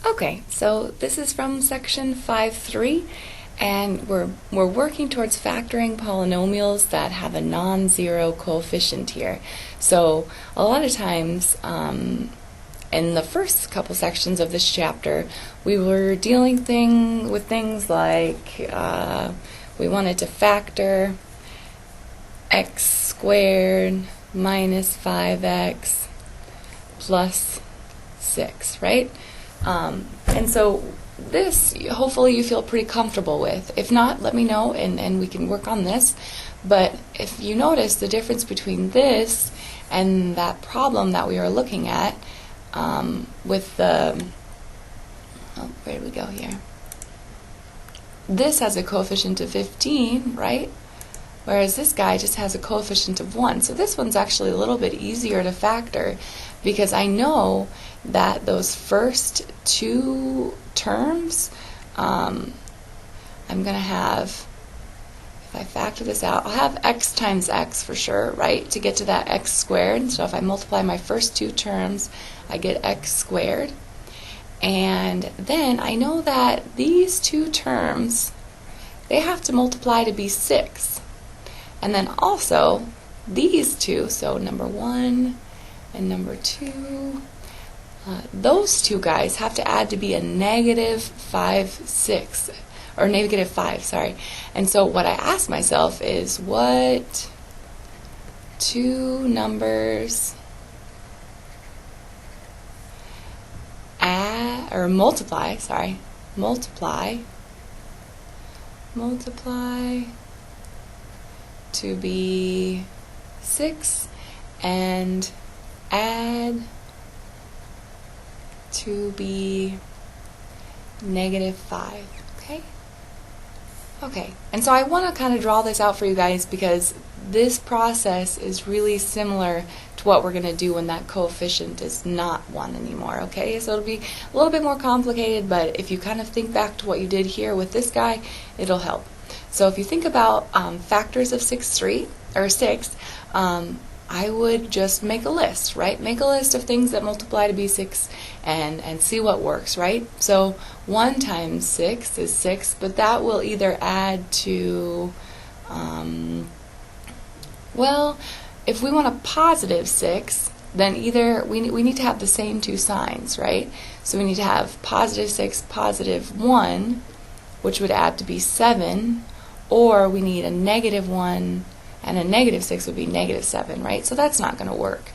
Okay, so this is from section 5.3, and we're working towards factoring polynomials that have a non-zero coefficient here. So a lot of times in the first couple sections of this chapter, we were dealing with things like we wanted to factor x squared minus 5x plus 6, right? And so this, hopefully you feel pretty comfortable with. If not, let me know and we can work on this. But if you notice the difference between this and that problem that we are looking at with the, where did we go here? This has a coefficient of 15, right? Whereas this guy just has a coefficient of 1. So this one's actually a little bit easier to factor because I know that those first two terms, I'm going to have, if I factor this out, I'll have x times x for sure, right, to get to that x squared. So if I multiply my first two terms, I get x squared. And then I know that these two terms, they have to multiply to be 6. And then also, these two, so number 1 and number 2, those two guys have to add to be a negative 5, 6, or negative 5, sorry. And so what I ask myself is, what two numbers add, or multiply to be 6 and add to be negative 5, okay? Okay, and so I want to kind of draw this out for you guys because this process is really similar to what we're going to do when that coefficient is not 1 anymore, okay? So it'll be a little bit more complicated, but if you kind of think back to what you did here with this guy, it'll help. So if you think about factors of 6, I would just make a list, right? Make a list of things that multiply to be 6 and see what works, right? So 1 times 6 is 6, but that will either add to, well, if we want a positive 6, then either we need to have the same two signs, right? So we need to have positive 6, positive 1, which would add to be 7, or we need a negative 1 and a negative 6 would be negative 7, right? So that's not going to work.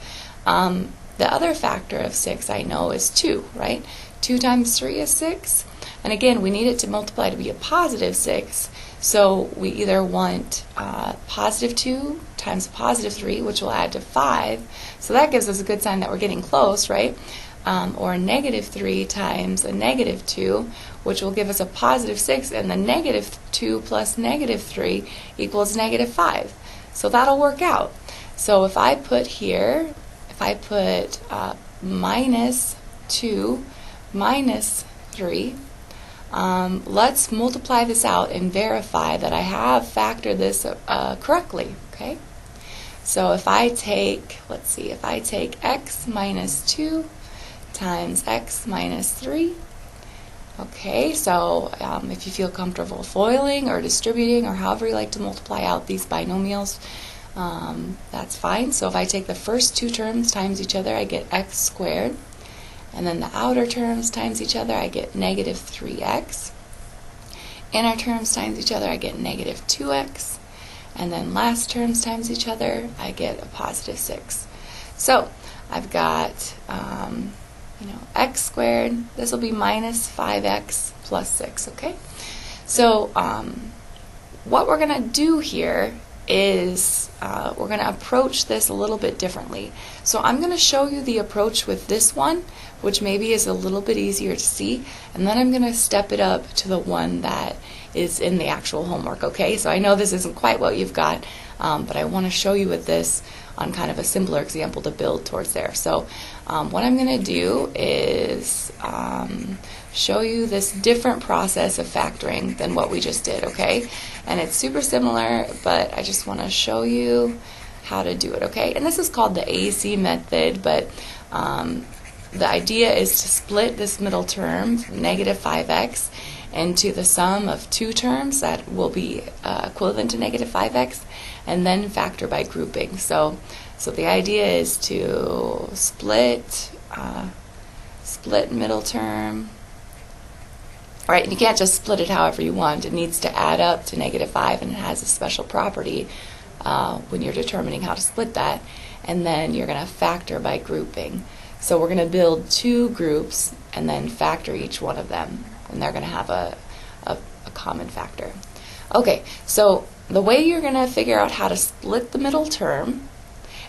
The other factor of 6 I know is 2, right? 2 times 3 is 6. And again, we need it to multiply to be a positive 6. So we either want positive 2 times positive 3, which will add to 5. So that gives us a good sign that we're getting close, right? Or a negative 3 times a negative 2, which will give us a positive 6, and the negative 2 plus negative 3 equals negative 5. So that'll work out. So if I put here, minus 2 minus 3, let's multiply this out and verify that I have factored this correctly, okay? So if I take, if I take x minus 2 times x minus 3, okay, so if you feel comfortable foiling or distributing or however you like to multiply out these binomials, that's fine. So if I take the first two terms times each other, I get x squared. And then the outer terms times each other, I get negative 3x. Inner terms times each other, I get negative 2x. And then last terms times each other, I get a positive 6. So I've got x squared, this will be minus 5x plus 6, okay? So what we're going to do here is we're going to approach this a little bit differently. So I'm going to show you the approach with this one, which maybe is a little bit easier to see, and then I'm going to step it up to the one that is in the actual homework, okay? So I know this isn't quite what you've got, but I want to show you with this on kind of a simpler example to build towards there. So what I'm going to do is show you this different process of factoring than what we just did, okay? And it's super similar, but I just want to show you how to do it, okay? And this is called the AC method, but the idea is to split this middle term, negative 5x, into the sum of two terms that will be equivalent to negative 5x, and then factor by grouping. So the idea is to split middle term. Right, and you can't just split it however you want. It needs to add up to negative 5, and it has a special property when you're determining how to split that. And then you're going to factor by grouping. So we're going to build two groups and then factor each one of them. And they're going to have a common factor. Okay, so the way you're going to figure out how to split the middle term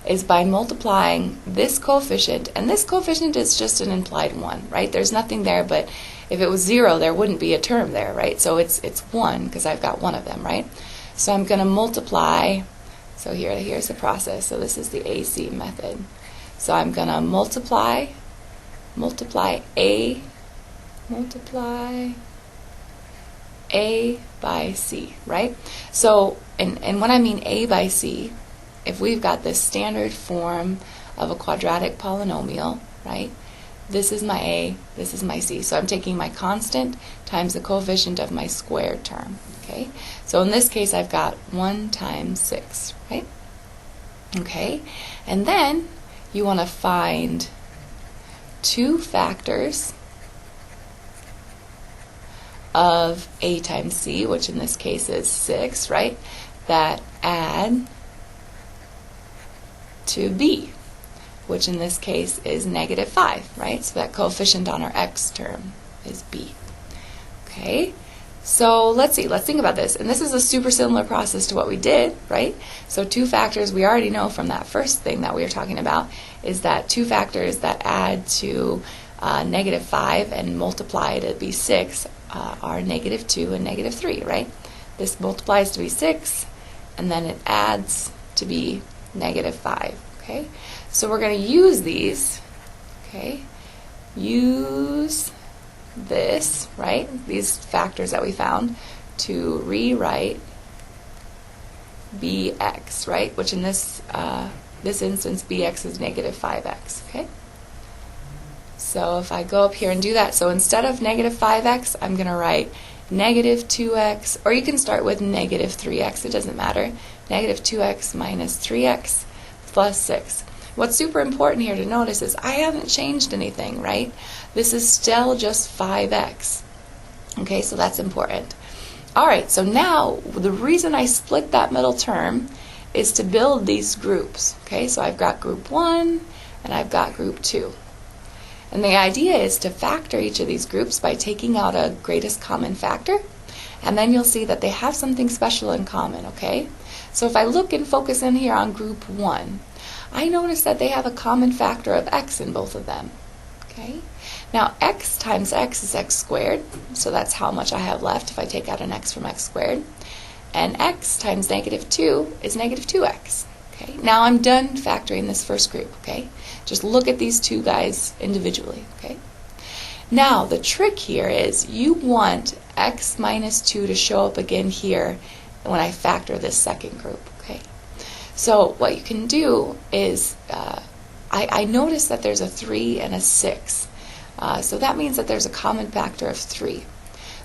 is by multiplying this coefficient, and this coefficient is just an implied 1, right? There's nothing there, but if it was 0, there wouldn't be a term there, right? So it's 1 because I've got one of them, right? So I'm going to multiply, so here's the process. So this is the AC method. So I'm going to multiply A by C, right? So, and when I mean A by C, if we've got this standard form of a quadratic polynomial, right? This is my A, this is my C. So I'm taking my constant times the coefficient of my squared term, okay? So in this case, I've got 1 times 6, right? Okay, and then you want to find two factors of A times C, which in this case is 6, right? That add to B, which in this case is negative 5, right? So that coefficient on our x term is B. Okay, so let's think about this. And this is a super similar process to what we did, right? So two factors, we already know from that first thing that we were talking about, is that two factors that add to negative 5 and multiply to be 6 are negative 2 and negative 3, right? This multiplies to be 6, and then it adds to be negative 5, okay? So we're going to use these, okay? Use this, right? These factors that we found to rewrite bx, right? Which in this instance, bx is negative 5x, okay? So if I go up here and do that, so instead of negative 5x, I'm going to write negative 2x, or you can start with negative 3x, it doesn't matter. Negative 2x minus 3x plus 6. What's super important here to notice is I haven't changed anything, right? This is still just 5x. Okay, so that's important. All right, so now the reason I split that middle term is to build these groups. Okay, so I've got group 1 and I've got group 2. And the idea is to factor each of these groups by taking out a greatest common factor, and then you'll see that they have something special in common, okay? So if I look and focus in here on group 1, I notice that they have a common factor of x in both of them, okay? Now x times x is x squared, so that's how much I have left if I take out an x from x squared. And x times negative 2 is negative 2x. Okay, now I'm done factoring this first group, okay? Just look at these two guys individually, okay? Now, the trick here is you want x minus 2 to show up again here when I factor this second group, okay? So what you can do is, I notice that there's a 3 and a 6. So that means that there's a common factor of 3.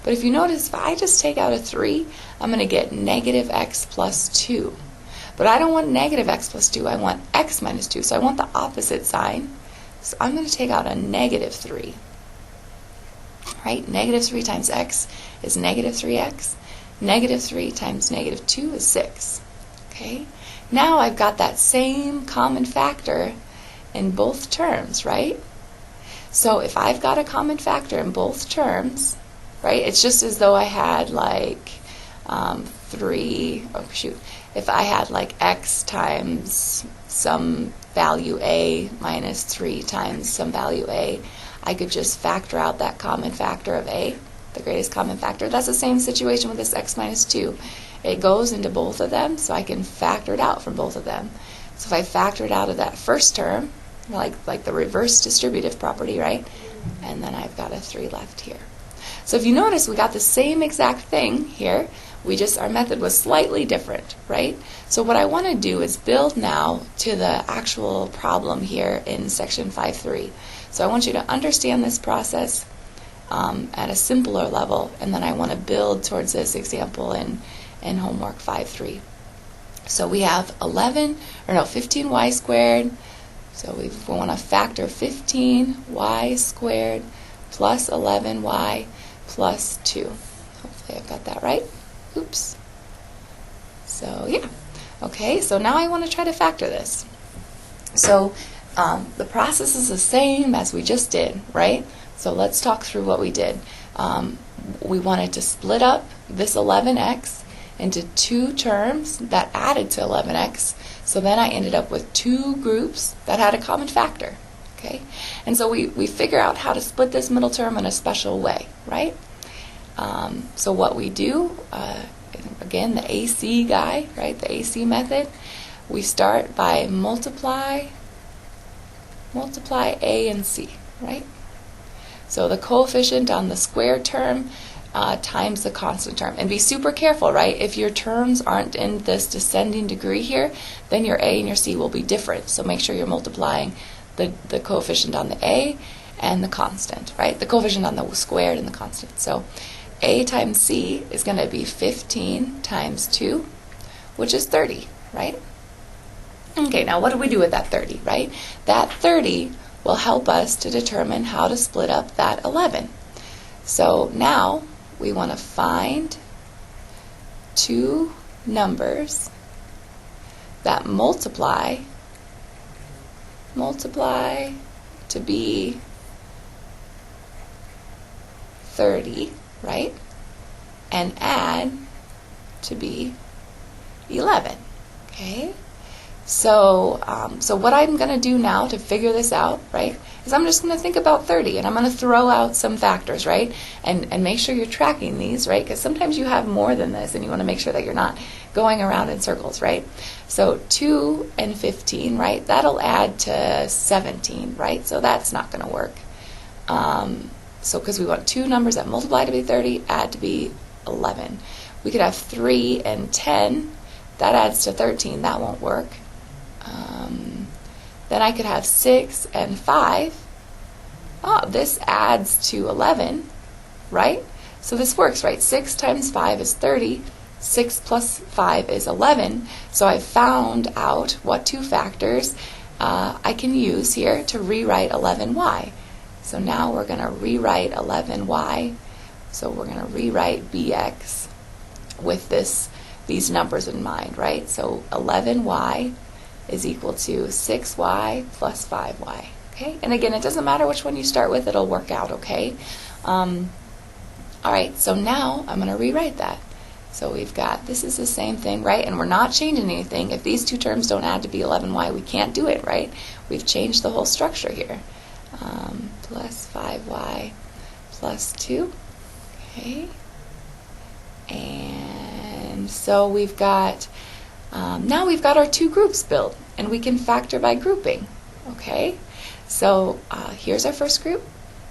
But if you notice, if I just take out a 3, I'm going to get negative x plus 2. But I don't want negative x plus 2, I want x minus 2. So I want the opposite sign. So I'm going to take out a negative 3. Right? Negative 3 times x is negative 3x. Negative 3 times negative 2 is 6. Okay? Now I've got that same common factor in both terms, right? So if I've got a common factor in both terms, right, it's just as though I had like 3, oh shoot, if I had like x times some value a minus 3 times some value a, I could just factor out that common factor of a, the greatest common factor. That's the same situation with this x minus 2. It goes into both of them, so I can factor it out from both of them. So if I factor it out of that first term, like the reverse distributive property, right? And then I've got a 3 left here. So if you notice, we got the same exact thing here. We just, our method was slightly different, right? So what I want to do is build now to the actual problem here in section 5.3. So I want you to understand this process at a simpler level, and then I want to build towards this example in homework 5.3. So we have 15y squared. So we want to factor 15y squared plus 11y plus 2. Hopefully I've got that right. Oops. So yeah. Okay, so now I want to try to factor this. So the process is the same as we just did, right? So let's talk through what we did. We wanted to split up this 11x into two terms that added to 11x. So then I ended up with two groups that had a common factor. Okay? And so we figure out how to split this middle term in a special way, right? So what we do, again, the AC guy, right, the AC method, we start by multiply A and C, right? So the coefficient on the squared term times the constant term. And be super careful, right? If your terms aren't in this descending degree here, then your A and your C will be different. So make sure you're multiplying the coefficient on the A and the constant, right? The coefficient on the squared and the constant. So A times C is going to be 15 times 2, which is 30, right? Okay, now what do we do with that 30, right? That 30 will help us to determine how to split up that 11. So now we want to find two numbers that multiply to be 30, right? And add to be 11, okay? So what I'm going to do now to figure this out, right, is I'm just going to think about 30, and I'm going to throw out some factors, right, and make sure you're tracking these, right, because sometimes you have more than this, and you want to make sure that you're not going around in circles, right? So 2 and 15, right, that'll add to 17, right, so that's not going to work. So because we want two numbers that multiply to be 30, add to be 11. We could have 3 and 10, that adds to 13, that won't work. Then I could have 6 and 5. Oh, this adds to 11, right? So this works, right? 6 times 5 is 30. 6 plus 5 is 11. So I found out what two factors I can use here to rewrite 11y. So now we're going to rewrite 11y. So we're going to rewrite bx with these numbers in mind, right? So 11y is equal to 6y plus 5y, okay? And again, it doesn't matter which one you start with, it'll work out, okay? All right, so now I'm going to rewrite that. So we've got, this is the same thing, right? And we're not changing anything. If these two terms don't add to be 11y, we can't do it, right? We've changed the whole structure here. Plus 5y plus 2, okay? And so we've got, now we've got our two groups built, and we can factor by grouping, okay? So here's our first group,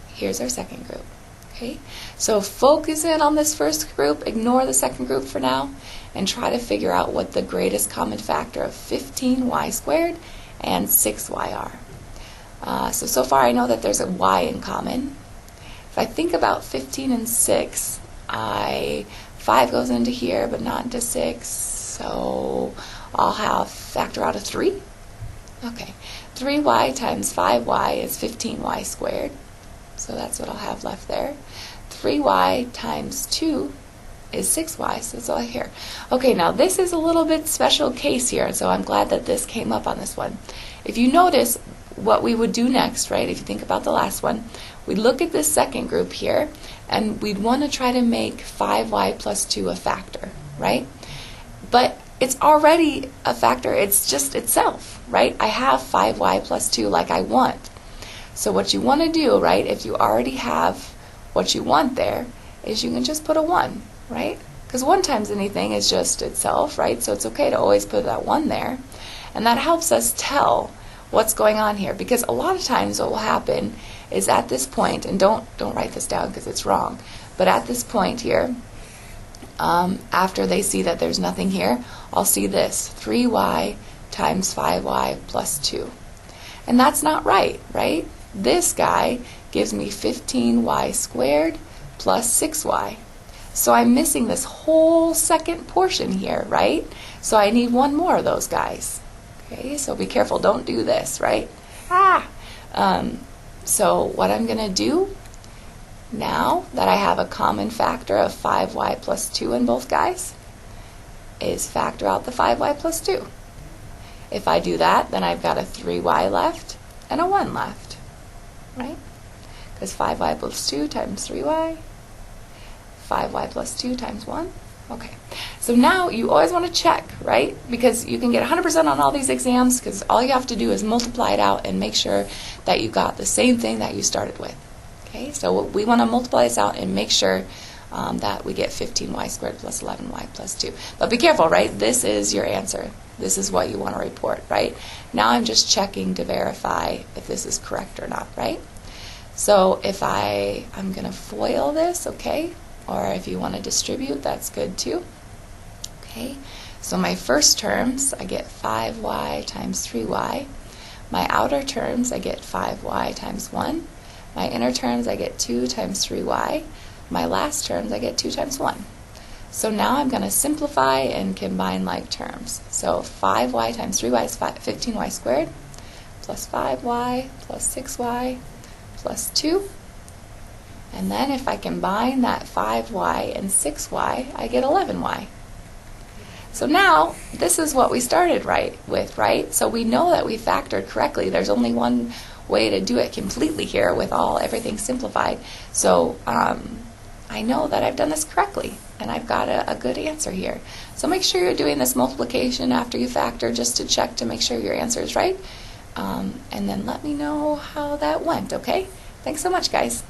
here's our second group, okay? So focus in on this first group, ignore the second group for now, and try to figure out what the greatest common factor of 15y squared and 6y are. So far I know that there's a y in common. If I think about 15 and 6, 5 goes into here, but not into 6, so I'll have factor out of 3. Okay, 3y times 5y is 15y squared, so that's what I'll have left there. 3y times 2 is 6y, so that's all here. Okay, now this is a little bit special case here, so I'm glad that this came up on this one. If you notice what we would do next, right, if you think about the last one, we'd look at this second group here, and we'd want to try to make 5y plus 2 a factor, right? But it's already a factor, it's just itself, right? I have 5y plus 2 like I want. So what you want to do, right, if you already have what you want there, is you can just put a 1, right? Because 1 times anything is just itself, right? So it's okay to always put that 1 there. And that helps us tell what's going on here, because a lot of times what will happen is at this point, and don't write this down because it's wrong, but at this point here, after they see that there's nothing here, I'll see this, 3y times 5y plus 2. And that's not right, right? this guy gives me 15y squared plus 6y. So I'm missing this whole second portion here, right? So I need one more of those guys. Okay, so be careful, don't do this, right? So what I'm going to do, now that I have a common factor of 5y plus 2 in both guys, is factor out the 5y plus 2. If I do that, then I've got a 3y left and a 1 left, right? Because 5y plus 2 times 3y, 5y plus 2 times 1. Okay, so now you always want to check, right? Because you can get 100% on all these exams, because all you have to do is multiply it out and make sure that you got the same thing that you started with. Okay, so we want to multiply this out and make sure that we get 15y squared plus 11y plus 2. But be careful, right? This is your answer. This is what you want to report, right? Now I'm just checking to verify if this is correct or not, right? So if I'm going to FOIL this, okay? Or if you want to distribute, that's good too. Okay, so my first terms, I get 5y times 3y. My outer terms, I get 5y times 1. My inner terms, I get 2 times 3y. My last terms, I get 2 times 1. So now I'm going to simplify and combine like terms. So 5y times 3y is 15y squared, plus 5y, plus 6y, plus 2. And then if I combine that 5y and 6y, I get 11y. So now, this is what we started with, right? So we know that we factored correctly. There's only one way to do it completely here with everything simplified. So I know that I've done this correctly, and I've got a good answer here. So make sure you're doing this multiplication after you factor, just to check to make sure your answer is right. And then let me know how that went, okay? Thanks so much, guys.